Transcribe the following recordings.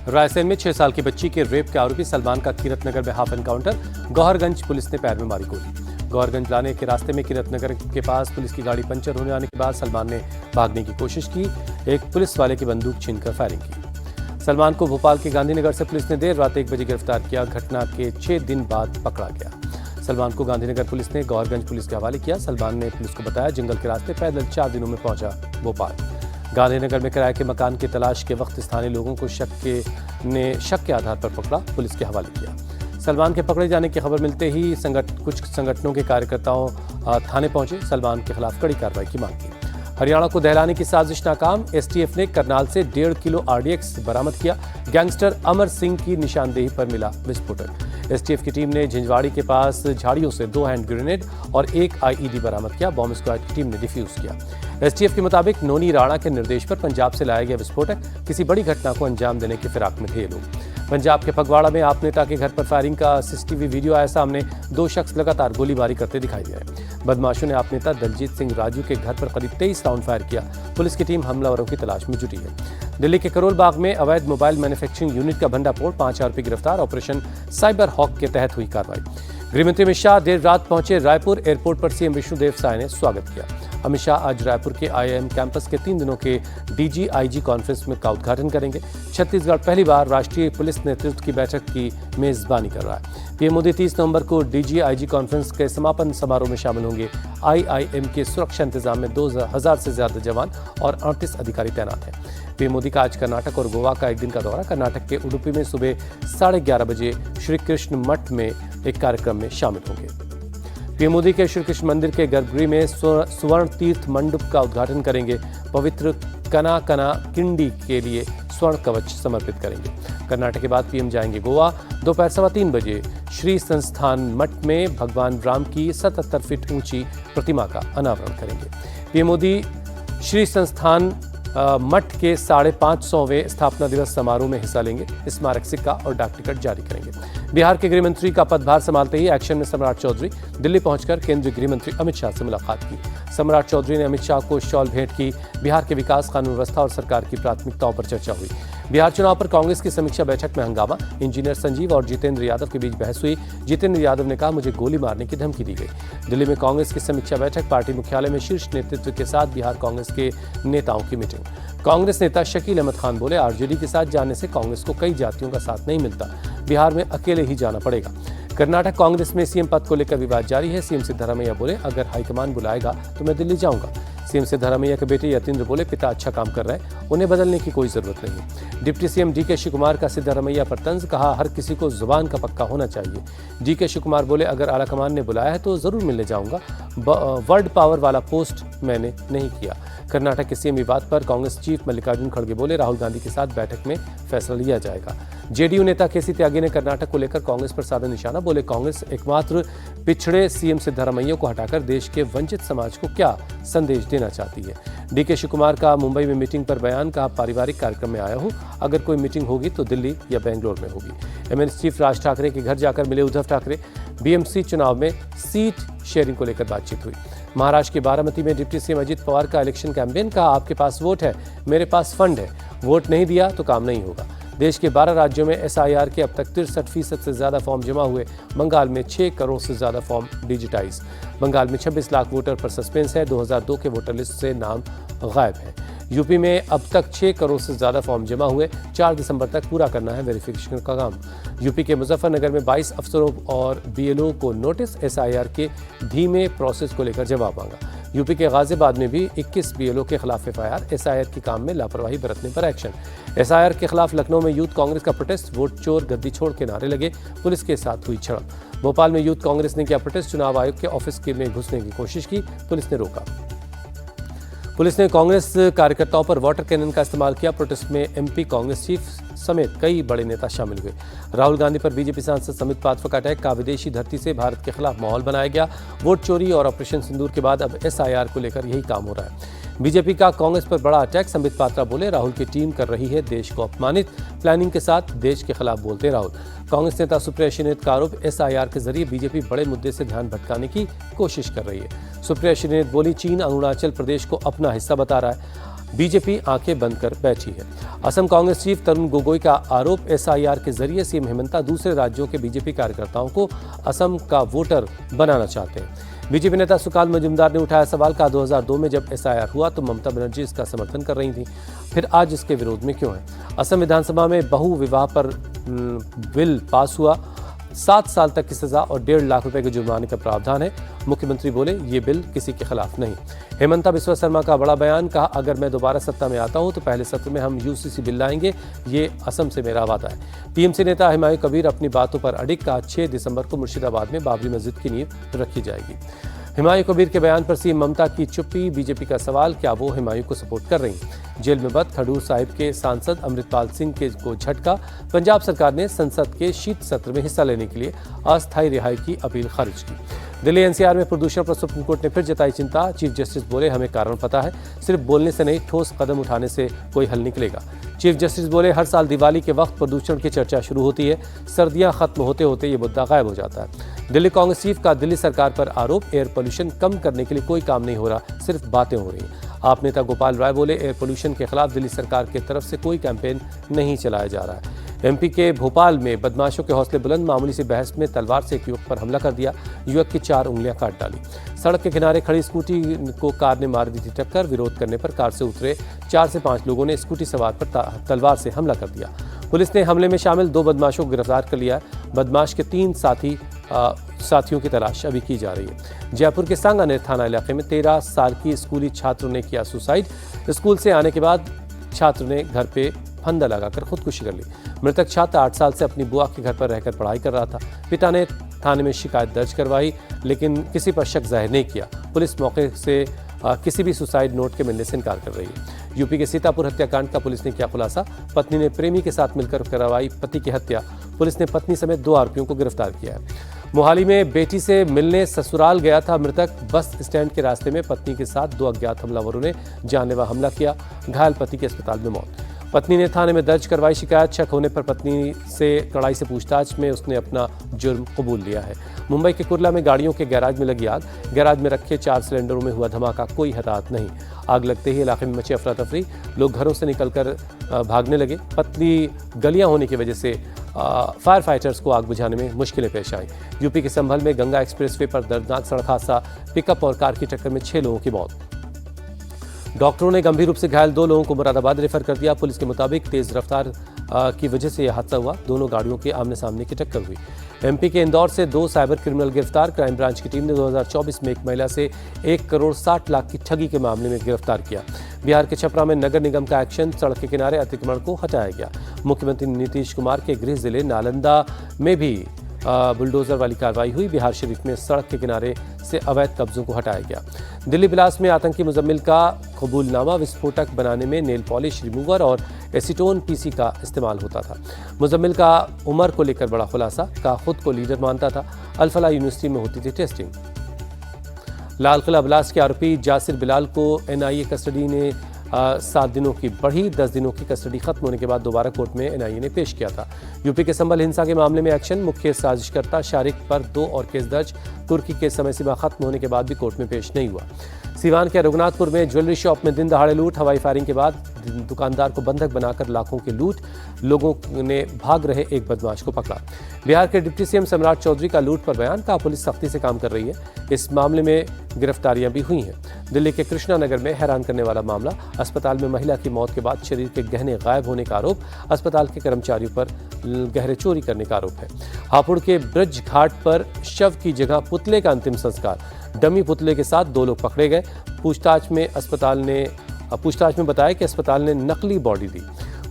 रायसेन में 6 साल की बच्ची के रेप के आरोपी सलमान का कीरतनगर में हाफ एनकाउंटर। गौहरगंज पुलिस ने पैर में मारी गोली। गौहरगंज लाने के रास्ते में कीरतनगर के पास पुलिस की गाड़ी पंचर होने आने के बाद सलमान ने भागने की कोशिश की। एक पुलिस वाले की बंदूक छीनकर फायरिंग की। सलमान को भोपाल के गांधीनगर से पुलिस ने देर रात 1 बजे गिरफ्तार किया। घटना के 6 दिन बाद पकड़ा गया। सलमान को गांधीनगर पुलिस ने गौहरगंज पुलिस के हवाले किया। सलमान ने पुलिस को बताया जंगल के रास्ते पैदल 4 दिनों में पहुंचा भोपाल। गांधीनगर में किराए के मकान की तलाश के वक्त स्थानीय लोगों को शक के आधार पर पकड़ा, पुलिस के हवाले किया। सलमान के पकड़े जाने की खबर मिलते ही कुछ संगठनों के कार्यकर्ताओं थाने पहुंचे। सलमान के खिलाफ कड़ी कार्रवाई की मांग की। हरियाणा को दहलाने की साजिश नाकाम। एसटीएफ ने करनाल से 1.5 किलो आरडीएक्स बरामद किया। गैंगस्टर अमर सिंह की निशानदेही पर मिला विस्फोटक। एसटीएफ की टीम ने झिंझवाड़ी के पास झाड़ियों से 2 हैंड ग्रेनेड और 1 आईईडी बरामद किया। बॉम्ब स्क्वाड की टीम ने डिफ्यूज किया। एसटीएफ के मुताबिक नोनी राणा के निर्देश पर पंजाब से लाया गया विस्फोटक किसी बड़ी घटना को अंजाम देने की फिराक में थे ये लोग। पंजाब के फगवाड़ा में आप नेता के घर पर फायरिंग का सीसीटीवी वीडियो आया सामने। 2 शख्स लगातार गोलीबारी करते दिखाई दिए। बदमाशों ने आप नेता दलजीत सिंह राजू के घर पर करीब 23 राउंड फायर किया। पुलिस की टीम हमलावरों की तलाश में जुटी है। दिल्ली के करोल बाग में अवैध मोबाइल मैन्युफैक्चरिंग यूनिट का भंडाफोड़, 5 आरोपी गिरफ्तार। ऑपरेशन साइबर हॉक के तहत हुई कार्रवाई। गृहमंत्री अमित शाह देर रात पहुंचे रायपुर। एयरपोर्ट पर सीएम विष्णुदेव साय ने स्वागत किया। अमित शाह आज रायपुर के आईआईएम कैंपस के 3 दिनों के डीजीआईजी कॉन्फ्रेंस में का उद्घाटन करेंगे। छत्तीसगढ़ पहली बार राष्ट्रीय पुलिस नेतृत्व की बैठक की मेजबानी कर रहा है। पीएम मोदी 30 नवंबर को डीजीआईजी कॉन्फ्रेंस के समापन समारोह में शामिल होंगे। आईआईएम के सुरक्षा इंतजाम में 2000 से ज्यादा जवान और 38 अधिकारी तैनात हैं। पीएम मोदी का आज कर्नाटक और गोवा का 1 दिन का दौरा। कर्नाटक के उडुपी में सुबह 11:30 बजे श्री कृष्ण मठ में एक कार्यक्रम में शामिल होंगे। पीएम मोदी के श्री कृष्ण मंदिर के गर्भगृह में स्वर्ण तीर्थ मंडप का उद्घाटन करेंगे। पवित्र कना कना किंडी के लिए स्वर्ण कवच समर्पित करेंगे। कर्नाटक के बाद पीएम जाएंगे गोवा। दोपहर 3:15 बजे श्री संस्थान मठ में भगवान राम की 77 फीट ऊंची प्रतिमा का अनावरण करेंगे। पीएम मोदी श्री संस्थान मठ के 550वें स्थापना दिवस समारोह में हिस्सा लेंगे। स्मारक सिक्का और डाक टिकट जारी करेंगे। बिहार के गृहमंत्री का पदभार संभालते ही एक्शन में सम्राट चौधरी दिल्ली पहुंचकर केंद्रीय गृहमंत्री अमित शाह से मुलाकात की। सम्राट चौधरी ने अमित शाह को शॉल भेंट की। बिहार के विकास, कानून व्यवस्था और सरकार की प्राथमिकताओं पर चर्चा हुई। बिहार चुनाव पर कांग्रेस की समीक्षा बैठक में हंगामा। इंजीनियर संजीव और जितेंद्र यादव के बीच बहस हुई। जितेंद्र यादव ने कहा मुझे गोली मारने की धमकी दी गई। दिल्ली में कांग्रेस की समीक्षा बैठक। पार्टी मुख्यालय में शीर्ष नेतृत्व के साथ बिहार कांग्रेस के नेताओं की मीटिंग। कांग्रेस नेता शकील अहमद खान बोले आरजेडी के साथ जाने से कांग्रेस को कई जातियों का साथ नहीं मिलता। बिहार में अकेले ही जाना पड़ेगा। कर्नाटक कांग्रेस में सीएम पद को लेकर विवाद जारी है। सीएम सिद्धारमैया बोले अगर हाईकमान बुलाएगा तो मैं दिल्ली जाऊंगा। सीएम सिद्धारमैया के बेटे यतीन्द्र बोले पिता अच्छा काम कर रहे हैं, उन्हें बदलने की कोई जरूरत नहीं। डिप्टी सीएम डीके शिवकुमार का सिद्धारमैया पर तंज, कहा हर किसी को जुबान का पक्का होना चाहिए। डीके शिवकुमार बोले अगर आलाकमान ने बुलाया है तो जरूर मिलने जाऊंगा। वर्ल्ड पावर वाला पोस्ट मैंने नहीं किया। कर्नाटक के सीएम विवाद पर कांग्रेस चीफ मल्लिकार्जुन खड़गे बोले राहुल गांधी के साथ बैठक में फैसला लिया जाएगा। जेडीयू नेता केसी त्यागी ने कर्नाटक को लेकर कांग्रेस पर साधा निशाना। बोले कांग्रेस एकमात्र पिछड़े सीएम सिद्धारमैया को हटाकर देश के वंचित समाज को क्या संदेश देना चाहती है। डीके शिवकुमार का मुंबई में मीटिंग पर बयान, कहा पारिवारिक कार्यक्रम में आया हूं, अगर कोई मीटिंग होगी तो दिल्ली या बेंगलोर में होगी। एमएनएस चीफ राज ठाकरे के घर जाकर मिले उद्धव ठाकरे। बीएमसी चुनाव में सीट शेयरिंग को लेकर बातचीत हुई। महाराष्ट्र के बारामती में डिप्टी सीएम अजित पवार का इलेक्शन कैंपेन, कहा आपके पास वोट है, मेरे पास फंड है, वोट नहीं दिया तो काम नहीं होगा। देश के 12 राज्यों में एसआईआर के अब तक 63% से ज्यादा फॉर्म जमा हुए। बंगाल में 6 करोड़ से ज्यादा फॉर्म डिजिटाइज। बंगाल में 26 लाख वोटर पर सस्पेंस है। 2002 के वोटर लिस्ट से नाम गायब है। यूपी में अब तक 6 करोड़ से ज्यादा फॉर्म जमा हुए। 4 दिसंबर तक पूरा करना है वेरिफिकेशन का काम। यूपी के मुजफ्फरनगर में 22 अफसरों और बीएलओ को नोटिस। एसआईआर के धीमे प्रोसेस को लेकर जवाब मांगा। यूपी के गाजियाबाद में भी 21 बीएलओ के खिलाफ एफआईआर। एसआईआर के काम में लापरवाही बरतने पर एक्शन। एसआईआर के खिलाफ लखनऊ में यूथ कांग्रेस का प्रोटेस्ट। वोट चोर गद्दी छोड़ के नारे लगे। पुलिस के साथ हुई झड़प। भोपाल में यूथ कांग्रेस ने किया प्रोटेस्ट। चुनाव आयोग के ऑफिस में घुसने की कोशिश की, पुलिस ने रोका। पुलिस ने कांग्रेस कार्यकर्ताओं पर वाटर कैनन का इस्तेमाल किया। प्रोटेस्ट में एमपी कांग्रेस चीफ समेत कई बड़े नेता शामिल हुए। राहुल गांधी पर बीजेपी सांसद संबित पात्रा का अटैक, का विदेशी धरती से भारत के खिलाफ माहौल बनाया गया। वोट चोरी और ऑपरेशन सिंदूर के बाद अब एसआईआर को लेकर यही काम हो रहा है। बीजेपी का कांग्रेस पर बड़ा अटैक। संबित पात्रा बोले राहुल की टीम कर रही है देश को अपमानित। प्लानिंग के साथ देश के खिलाफ बोलते राहुल। कांग्रेस नेता सुप्रिया श्रीनेत का आरोप, एसआईआर के जरिए बीजेपी बड़े मुद्दे से ध्यान भटकाने की कोशिश कर रही है। सुप्रिया श्रीनेत बोली चीन अरुणाचल प्रदेश को अपना हिस्सा बता रहा है। बीजेपी आंखें बंद कर बैठी है। असम कांग्रेस चीफ तरुण गोगोई का आरोप, एसआईआर के जरिए सीएम हेमंता दूसरे राज्यों के बीजेपी कार्यकर्ताओं को असम का वोटर बनाना चाहते हैं। बीजेपी नेता सुकाल मजूमदार ने उठाया सवाल, का 2002 में जब एसआईआर हुआ तो ममता बनर्जी इसका समर्थन कर रही थी, फिर आज इसके विरोध में क्यों है। असम विधानसभा में बहु विवाह पर बिल पास हुआ, 7 साल तक की सजा और 1.5 लाख रुपए के जुर्माने का प्रावधान है। मुख्यमंत्री बोले ये बिल किसी के खिलाफ नहीं। हेमंता बिस्वा शर्मा का बड़ा बयान, कहा अगर मैं दोबारा सत्ता में आता हूं तो पहले सत्र में हम यूसीसी बिल लाएंगे, ये असम से मेरा वादा है। टीएमसी नेता हुमायूं कबीर अपनी बातों पर अडिग, कहा 6 दिसंबर को मुर्शिदाबाद में बाबरी मस्जिद की नींव रखी जाएगी। हुमायूं कबीर के बयान पर सीएम ममता की चुप्पी, बीजेपी का सवाल, क्या वो हुमायूं को सपोर्ट कर रही हैं। जेल में बंद खडूर साहिब के सांसद अमृतपाल सिंह को झटका, पंजाब सरकार ने संसद के शीत सत्र में हिस्सा लेने के लिए अस्थायी रिहाई की अपील खारिज की। दिल्ली एनसीआर में प्रदूषण पर सुप्रीम कोर्ट ने फिर जताई चिंता, चीफ जस्टिस बोले हमें कारण पता है, सिर्फ बोलने से नहीं ठोस कदम उठाने से कोई हल निकलेगा। चीफ जस्टिस बोले हर साल दिवाली के वक्त प्रदूषण की चर्चा शुरू होती है, सर्दियां खत्म होते होते ये मुद्दा गायब हो जाता है। दिल्ली कांग्रेस चीफ का दिल्ली सरकार पर आरोप, एयर पोल्यूशन कम करने के लिए कोई काम नहीं हो रहा, सिर्फ बातें हो रही हैं। आप नेता गोपाल राय बोले एयर पोल्यूशन के खिलाफ दिल्ली सरकार की तरफ से कोई कैंपेन नहीं चलाया जा रहा है। एमपी के भोपाल में बदमाशों के हौसले बुलंद, मामूली सी बहस में तलवार से एक युवक पर हमला कर दिया, युवक की 4 उंगलियां काट डाली। सड़क के किनारे खड़ी स्कूटी को कार ने मार दी थी टक्कर, विरोध करने पर कार से उतरे 4 से 5 लोगों ने स्कूटी सवार पर तलवार से हमला कर दिया। पुलिस ने हमले में शामिल 2 बदमाशों को गिरफ्तार कर लिया। बदमाश के 3 साथियों की तलाश अभी की जा रही है। जयपुर के सांगानेर थाना इलाके में 13 साल की स्कूली छात्र ने किया सुसाइड। स्कूल से आने के बाद छात्र ने घर पे फंदा लगाकर खुदकुशी कर ली। मृतक छात्र 8 साल से अपनी बुआ के घर पर रहकर पढ़ाई कर रहा था। पिता ने थाने में शिकायत दर्ज करवाई, लेकिन किसी पर शक जाहिर नहीं किया। पुलिस मौके से किसी भी सुसाइड नोट के मिलने से इनकार कर रही है। यूपी के सीतापुर हत्याकांड का पुलिस ने किया खुलासा, पत्नी ने प्रेमी के साथ मिलकर करवाई पति की हत्या। पुलिस ने पत्नी समेत 2 आरोपियों को गिरफ्तार किया है। मोहाली में बेटी से मिलने ससुराल गया था मृतक, बस स्टैंड के रास्ते में पत्नी के साथ 2 अज्ञात हमलावरों ने जानलेवा हमला किया, घायल पति की अस्पताल में मौत। पत्नी ने थाने में दर्ज करवाई शिकायत, शक होने पर पत्नी से कड़ाई से पूछताछ में उसने अपना जुर्म कबूल लिया है। मुंबई के कुर्ला में गाड़ियों के गैराज में लगी आग, गैराज में रखे 4 सिलेंडरों में हुआ धमाका, कोई हताहत नहीं। आग लगते ही इलाके में मची अफरा तफरी, लोग घरों से निकलकर भागने लगे। पतली गलियां होने की वजह से फायर फाइटर्स को आग बुझाने में मुश्किलें पेश आई। यूपी के संभल में गंगा एक्सप्रेसवे पर दर्दनाक सड़क हादसा, पिकअप और कार की टक्कर में 6 लोगों की मौत। डॉक्टरों ने गंभीर रूप से घायल 2 लोगों को मुरादाबाद रेफर कर दिया। पुलिस के मुताबिक तेज रफ्तार की वजह से यह हादसा हुआ, दोनों गाड़ियों के आमने सामने की टक्कर हुई। एमपी के इंदौर से 2 साइबर क्रिमिनल गिरफ्तार, क्राइम ब्रांच की टीम ने 2024 में एक महिला से 1 करोड़ 60 लाख की ठगी के मामले में गिरफ्तार किया। बिहार के छपरा में नगर निगम का एक्शन, सड़क के किनारे अतिक्रमण को हटाया गया। मुख्यमंत्री नीतीश कुमार के गृह जिले नालंदा में भी बुलडोजर वाली कार्रवाई हुई। बिहार शरीफ में सड़क के किनारे से अवैध कब्जों को हटाया गया। दिल्ली बिलास में आतंकी मुजम्मिल का कबूलनामा, विस्फोटक बनाने में नेल पॉलिश रिमूवर और एसीटोन पीसी का इस्तेमाल होता था। मुजम्मिल का उम्र को लेकर बड़ा खुलासा, का खुद को लीडर मानता था। अल-फलाह यूनिवर्सिटी में होती थी टेस्टिंग। लाल किला ब्लास्ट के आरोपी जासिर बिलाल को एनआईए कस्टडी ने 7 दिनों की बढ़ी, 10 दिनों की कस्टडी खत्म होने के बाद दोबारा कोर्ट में एनआईए ने पेश किया था। यूपी के संभल हिंसा के मामले में एक्शन, मुख्य साजिशकर्ता शारिक पर 2 और केस दर्ज। तुर्की के समय सीमा खत्म होने के बाद भी कोर्ट में पेश नहीं हुआ। सीवान के रघुनाथपुर में ज्वेलरी शॉप में दिन दहाड़े लूट, हवाई फायरिंग के बाद दुकानदार को बंधक बनाकर लाखों की लूट, लोगों ने भाग रहे एक बदमाश को पकड़ा। बिहार के डिप्टी सीएम सम्राट चौधरी का लूट पर बयान, का पुलिस सख्ती से काम कर रही है। इस मामले में गिरफ्तारियां भी हुई हैं। दिल्ली के कृष्णा नगर में हैरान करने वाला मामला, अस्पताल में महिला की मौत के बाद शरीर के गहने गायब होने का आरोप, अस्पताल के कर्मचारियों पर गहरे चोरी करने का आरोप है। हापुड़ के ब्रज घाट पर शव की जगह पुतले का अंतिम संस्कार, डमी पुतले के साथ 2 लोग पकड़े गए। पूछताछ में बताया कि अस्पताल ने नकली बॉडी दी।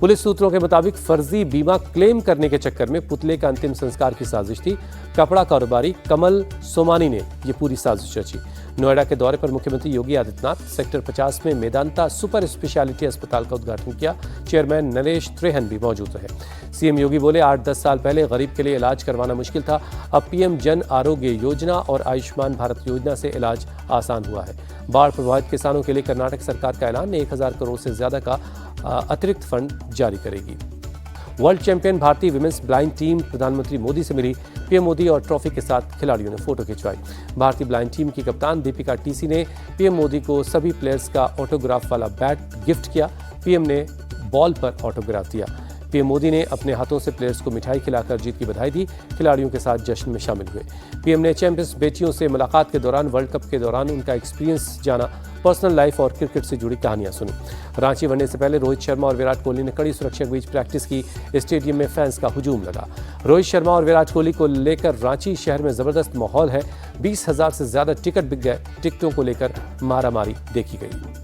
पुलिस सूत्रों के मुताबिक फर्जी बीमा क्लेम करने के चक्कर में पुतले का अंतिम संस्कार की साजिश थी। कपड़ा कारोबारी कमल सोमानी ने यह पूरी साजिश रची। नोएडा के दौरे पर मुख्यमंत्री योगी आदित्यनाथ सेक्टर 50 में मेदांता सुपर स्पेशलिटी अस्पताल का उद्घाटन किया। चेयरमैन नरेश त्रेहन भी मौजूद रहे। सीएम योगी बोले 8-10 साल पहले गरीब के लिए इलाज करवाना मुश्किल था, अब पीएम जन आरोग्य योजना और आयुष्मान भारत योजना से इलाज आसान हुआ है। बाढ़ प्रभावित किसानों के लिए कर्नाटक सरकार का ऐलान, 1000 करोड़ से ज्यादा का अतिरिक्त फंड जारी करेगी। वर्ल्ड चैंपियन भारतीय विमेंस ब्लाइंड टीम प्रधानमंत्री मोदी से मिली। पीएम मोदी और ट्रॉफी के साथ खिलाड़ियों ने फोटो खिंचवाई। भारतीय ब्लाइंड टीम की कप्तान दीपिका टीसी ने पीएम मोदी को सभी प्लेयर्स का ऑटोग्राफ वाला बैट गिफ्ट किया। पीएम ने बॉल पर ऑटोग्राफ दिया। पीएम मोदी ने अपने हाथों से प्लेयर्स को मिठाई खिलाकर जीत की बधाई दी। खिलाड़ियों के साथ जश्न में शामिल हुए। पीएम ने चैंपियंस बेटियों से मुलाकात के दौरान वर्ल्ड कप के दौरान उनका एक्सपीरियंस जाना, पर्सनल लाइफ और क्रिकेट से जुड़ी कहानियां सुनी। रांची वनडे से पहले रोहित शर्मा और विराट कोहली ने कड़ी सुरक्षा के बीच प्रैक्टिस की। स्टेडियम में फैंस का हुजूम लगा। रोहित शर्मा और विराट कोहली को लेकर रांची शहर में जबरदस्त माहौल है। 20,000 से ज्यादा टिकट बिक गए। टिकटों को लेकर मारामारी देखी गई।